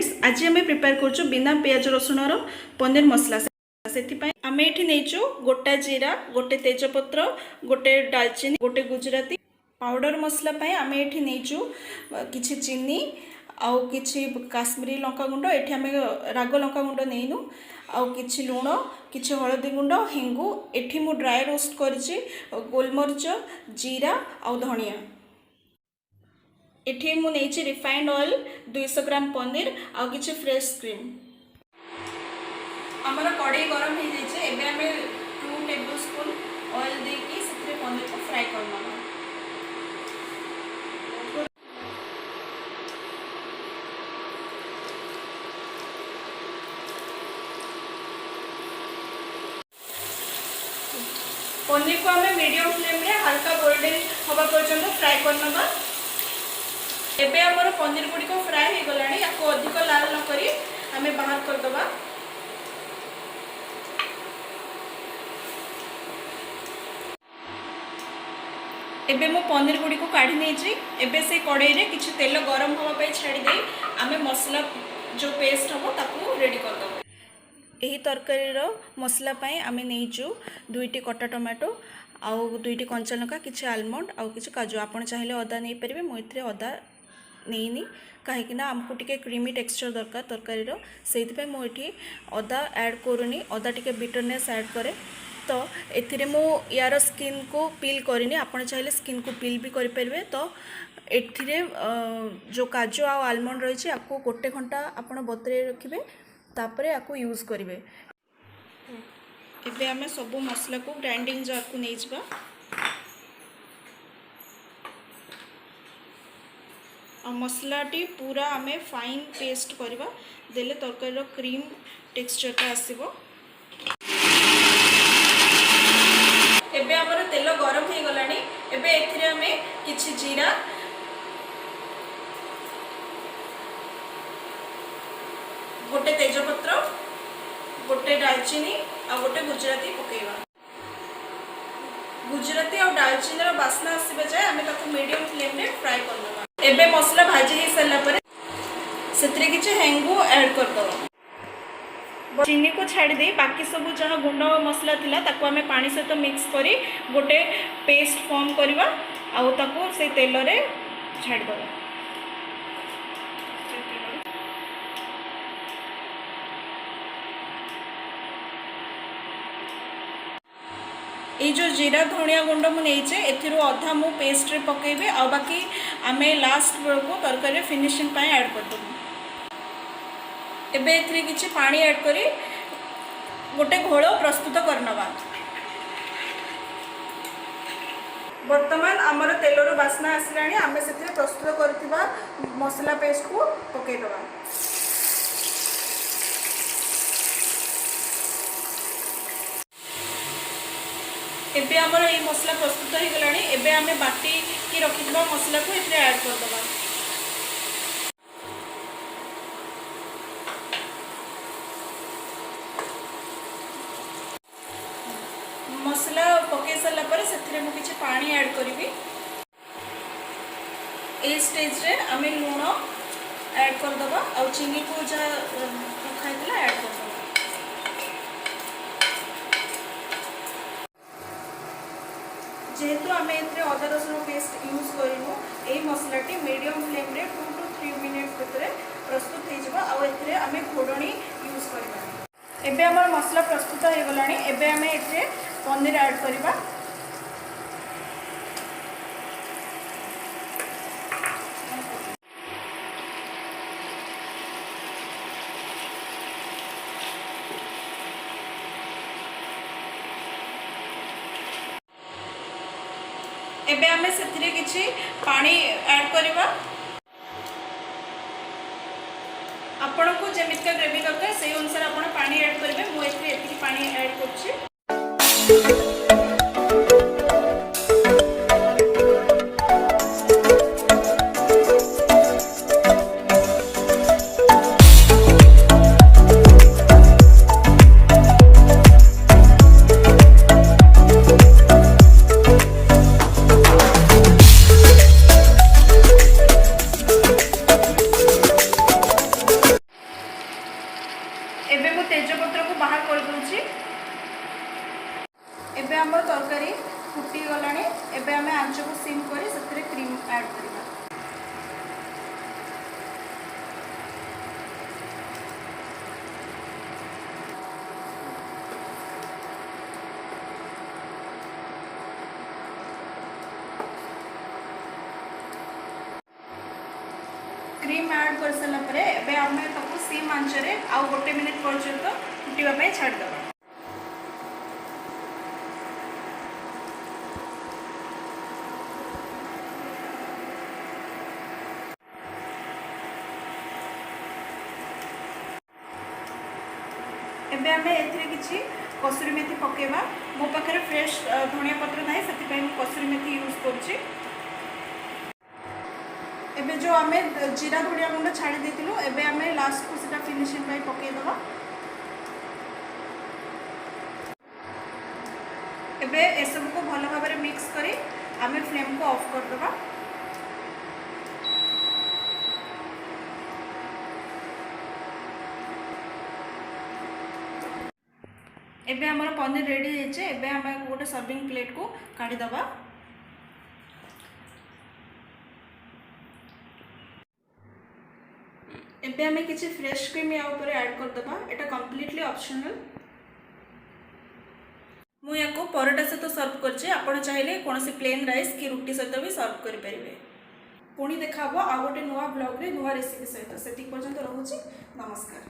Friends आज आम prepare करूँ बिना पियाज रसुण पनीर मसला से आम ये नहीं गोटा जीरा गोटे तेजपत्र गोटे डालचीनी गोटे गुजराती पाउडर मसला आम ये नहीं किसी चीनी आउ कि काश्मीरी लंका गुंड ये आम राग लंका गुंड नहींनु आउ कि लुण कि हलदी गुंड हेंगु एठी मु ड्राई रोस्ट करी गोलमरीच जीरा आउ धनिया एठी मु नेछि रिफाइंड ऑयल 200 ग्राम पनीर आउ किछि फ्रेश क्रीम हमर कढ़ाई गरम हो जाइए एबे हमें 2 टेबलस्पून ऑयल देकी से पनीर को फ्राई करना पनीर को हमें मीडियम फ्लेम रे हल्का गोल्डन होगा पर्यंत फ्राई करना एबे हमर पनीर गुड़िक फ्राए हो गलानी या अधिक लाल न करी हमें बाहर कर दबा। एबे मो पनीर गुड़िक काढ़ी नहीं एबे से कढ़ाई रे किछि तेल गरम होगा पे छाड़ी दे आमे मसला जो पेस्ट हम ताकू रेडी कर दबा। एही तरकारी रो मसला पाए आमे नेइचु 2टी कटा टमाटो आउ 2टी कंचा लंका किछि आलमंड आउ किछि काजू आपण चाहिले अदा नहीं परिबे मो इथरे अदा नहीं कहीं आमको टिके क्रीमी टेक्सचर दरकार तरकारी से मुझे अदा ऐड करूनी अदा टिके बिटरनेस ऐड करे तो एथिरे मु यार स्किन को पील करनी आपड़ चाहिए स्किन को पील भी करें तो एथिरे जो काजू आ आलमंड रही आपको गोटे घंटा आपड़ बतरे रखिए तापर आपको यूज करेंगे। एबे आमे सबू मसला को ग्राइंडिंग जार को नहीं जावा मसलाटी पूरा आमे फाइन पेस्ट करवा देले तरकारी क्रीम टेक्सचरटा आसीबो। एबे हमर तेल गरम हो गलानी एबे एथिरे आमे किछि जीरा गोटे तेजपत्र गोटे दालचीनी आ गोटे गुजराती पकेवा गुजराती और दालचीनी रो बास्ना आसीबे जाय आमे ताको मीडियम फ्लेम रे फ्राई करनबा। एबे मसला भाजी हो सारा पर से किसी हेंगु ऐड कर दो चीनी को छाड़ी दे बाकी सब जहाँ गुंड मसला थिला ताको आमे पानी सहित मिक्स करी गोटे पेस्ट फॉर्म करवा आउ ताको से तेल रे छाड़ दो। ये जो जीरा धनिया गुंड मुझे एथिरो अधा मु पेस्ट रे पकेबे आ बाकी आमे लास्ट बेलू तरकारी फिनिशिंग पाए ऐड कर दबु। एबे एथिरे किछि पानी ऐड करी गोटे घोल प्रस्तुत करनबा। वर्तमान आमर तेलर बास्ना आसलानी आमे सेथिरे प्रस्तुत करथिबा मसला पेस्ट को पके दबा। एबे आमर ये मसला प्रस्तुत हो गलानी एबे आमे बाटी की रखिथिबा मसला को एथिरे ऐड कर दबा। मसला पके साला पर सेथिरे मु किछि पानी ऐड करबी। ए स्टेज रे आमे लूण ऐड कर दबा और चीनी को जा खाइतला ऐड कर दबा। जेहेतु आम अदा रसुण पेस्ट यूज करूँ यही मसलाटी मीडियम फ्लेम रे 2 to 3 मिनट भितर प्रस्तुत हो आम घोड़नी यूज करवा। एबे आम मसला प्रस्तुत हो गलानी एबे आम ए पनीर ऐड करवा। एबे आमे सेथिरे किछि पानी ऐड करवा। आपण को जेमितिका ग्रेवी दरकार से अनुसार आपण पानी ऐड करेंगे मु एतिकी पानी ऐड करछि। आम तरकारी फुटी गलानी एबे आम आंच को सिम करी से क्रीम ऐड करवा। क्रीम ऐड कर सारा पर एबे आम सिम आंचरे आउ गोटे मिनिट पर्यंत फुटापी छाड़देवा। एबे आमे एथिरे किछि कसुरी मेथी पकेबा। मो पाखरे फ्रेश धनिया पत्र नाही सेति मु कसुरी मेथी यूज करछि। एबे जो आमे जीरा धनिया गुंड छाड़ी देथिलु एबे आमे लास्ट को सेटा फिनिशिंग पाई पके दबा। एबे ए सब को भलो भाबरे मिक्स करी आमे फ्लेम को ऑफ कर दबा। एबे हमर पनीर रेडी हेचे। एबे हम गोटे सर्विंग प्लेट को काढ़ी दबा। एबे हमें किसी फ्रेश क्रीम या ऊपर ऐड कर दबा। एटा कंप्लीटली ऑप्शनल। मु याको परोटा सहित सर्व करछे। आपण चाहिले कोनोसी प्लेन राइस कि रोटी सहित भी सर्व करि परिबे। पुणी देखा आ गोटे नुआ ब्लॉग रे नुआ रेसिपी सहित। सेति पर्यंत रहूची। नमस्कार।